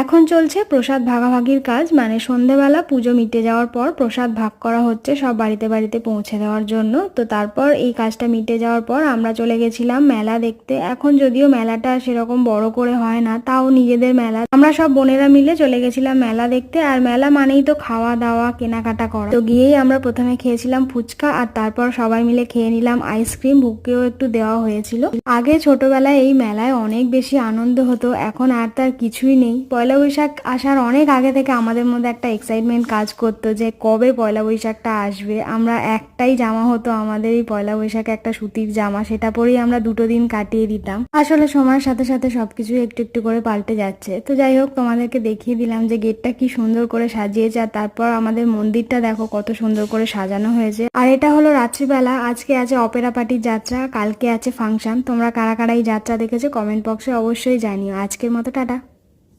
এখন চলছে প্রসাদ ভাগাভাগির কাজ, মানে সন্ধেবেলা পুজো মিটে যাওয়ার পর প্রসাদ ভাগ করা হচ্ছে সব বাড়িতে বাড়িতে পৌঁছে দেওয়ার জন্য। তো তারপর এই কাজটা মিটে যাওয়ার পর আমরা চলে গেছিলাম মেলা দেখতে। এখন যদিও মেলাটা সেরকম বড় করে হয় না, তাও নিজেদের মেলা, আমরা সব বোনেরা মিলে চলে গেছিলাম মেলা দেখতে। আর মেলা মানেই তো খাওয়া দাওয়া কেনাকাটা করা। তো গিয়েই আমরা প্রথমে খেয়েছিলাম ফুচকা, আর তারপর সবাই মিলে খেয়ে নিলাম আইসক্রিম, বুকেও একটু দেওয়া হয়েছিল। আগে ছোটবেলায় এই মেলায় অনেক বেশি আনন্দ হতো, এখন আর তার কিছুই নেই। পয়লা বৈশাখ আসার অনেক আগে থেকে আমাদের মধ্যে একটা এক্সাইটমেন্ট কাজ করতো যে কবে পয়লা বৈশাখটা আসবে। আমরা একটাই জামা হতো আমাদের এই পয়লা বৈশাখে, একটা সুতির জামা, সেটা পরেই আমরা 2 দিন কাটিয়ে দিতাম। আসলে সময়ের সাথে সাথে সবকিছু একটু একটু করে পাল্টে যাচ্ছে। তো যাই হোক, তোমাদেরকে দেখিয়ে দিলাম যে গেটটা কি সুন্দর করে সাজিয়েছে, আর তারপর আমাদের মন্দিরটা দেখো কত সুন্দর করে সাজানো হয়েছে। আর এটা হলো রাত্রিবেলা। আজকে আছে অপেরা পার্টির যাত্রা, কালকে আছে ফাংশন। তোমরা কারা কারা এই যাত্রা দেখেছো কমেন্ট বক্সে অবশ্যই জানিও। আজকের মতো টাটা।